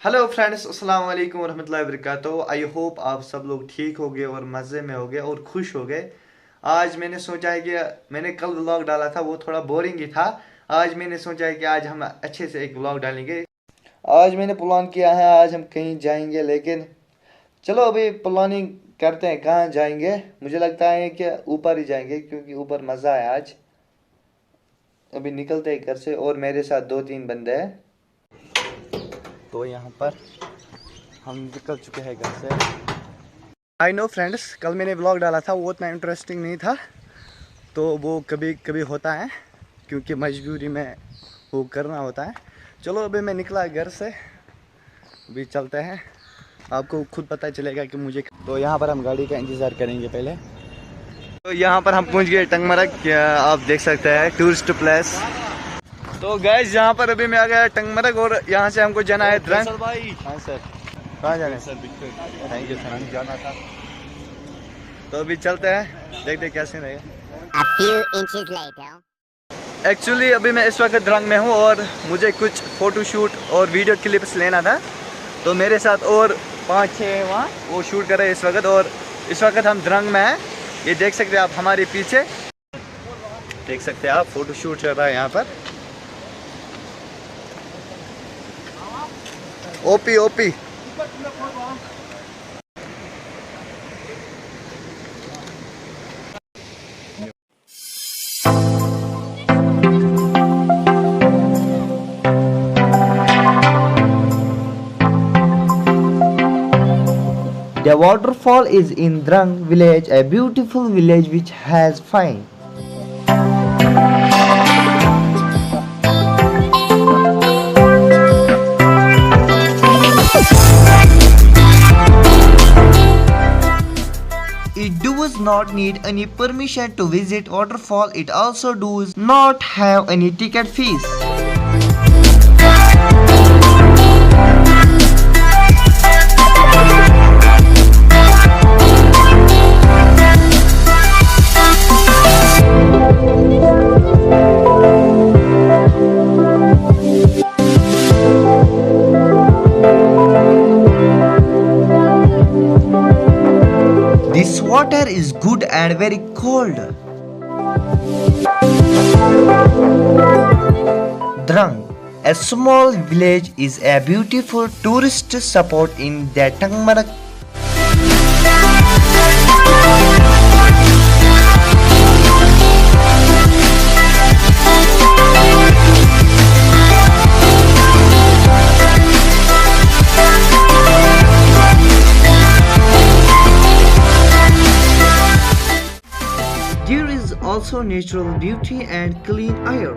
Hello friends, अस्सलाम वालेकुम रहमतुल्लाहि व बरकातहू। आई होप आप सब लोग ठीक होगे और मज़े में होगे और खुश होगे। आज मैंने सोचा है कि मैंने कल व्लॉग डाला था, वो थोड़ा बोरिंग ही था। आज मैंने सोचा है कि आज हम अच्छे से एक व्लॉग डालेंगे। आज मैंने प्लान किया है, आज हम कहीं जाएंगे, लेकिन चलो अभी प्लानिंग करते हैं कहाँ जाएंगे। मुझे लगता है कि ऊपर ही जाएंगे क्योंकि ऊपर मज़ा है आज। अभी निकलते हैं घर से और मेरे साथ 2-3 बंदे हैं। तो यहाँ पर हम निकल चुके हैं घर से। आई नो फ्रेंड्स, कल मैंने व्लॉग डाला था, वो उतना इंटरेस्टिंग नहीं था, तो वो कभी कभी होता है क्योंकि मजबूरी में वो करना होता है। चलो अभी मैं निकला घर से, अभी चलते हैं, आपको खुद पता चलेगा कि मुझे। तो यहाँ पर हम गाड़ी का इंतज़ार करेंगे पहले। तो यहाँ पर हम पहुँच गए टंगमरग, आप देख सकते हैं टूरिस्ट प्लेस। तो गाइस यहाँ पर अभी मैं आ गया टंगमरग और यहाँ से हमको जाना है ड्रंग। भाई हाँ सर, कहाँ जाना है सर? थैंक यू सर, जाना था। तो अभी चलते हैं, देखते कैसे रहेगा। एक्चुअली अभी मैं इस वक्त ड्रंग में हूँ और मुझे कुछ फ़ोटो शूट और वीडियो क्लिप्स लेना था। तो मेरे साथ और 5-6 वहाँ वो शूट कर रहे हैं इस वक्त, और इस वक्त हम ड्रंग में हैं। ये देख सकते हैं आप हमारे पीछे, देख सकते हैं आप, फ़ोटो शूट चल रहा है यहाँ पर। OP OP. The waterfall is in Drung village, a beautiful village which has fine. It does not need any permission to visit waterfall. It also does not have any ticket fees. This water is good and very cold. Drung, a small village, is a beautiful tourist spot in the Tangmarge. There is also natural beauty and clean air.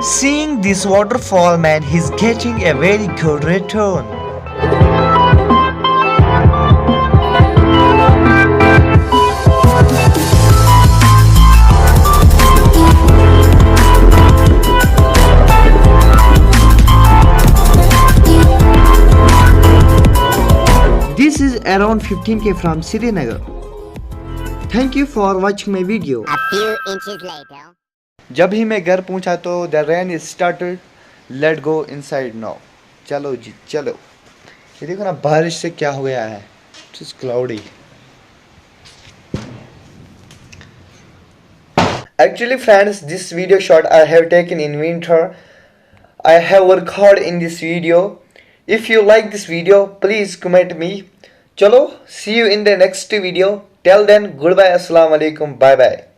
Seeing this waterfall, man, he's getting a very good return. This is around 15k from Srinagar. Thank you for watching my video. A few inches later. जब ही मैं घर पहुंचा तो the rain is started, let go inside now. चलो जी चलो। ये देखो ना बारिश से क्या हो गया है, it is cloudy. Actually friends, this video shot I have taken in winter. I have worked hard in this video. If you like this video, please comment me. चलो, see you in the next video. Till then, goodbye, assalamu alaikum, bye bye.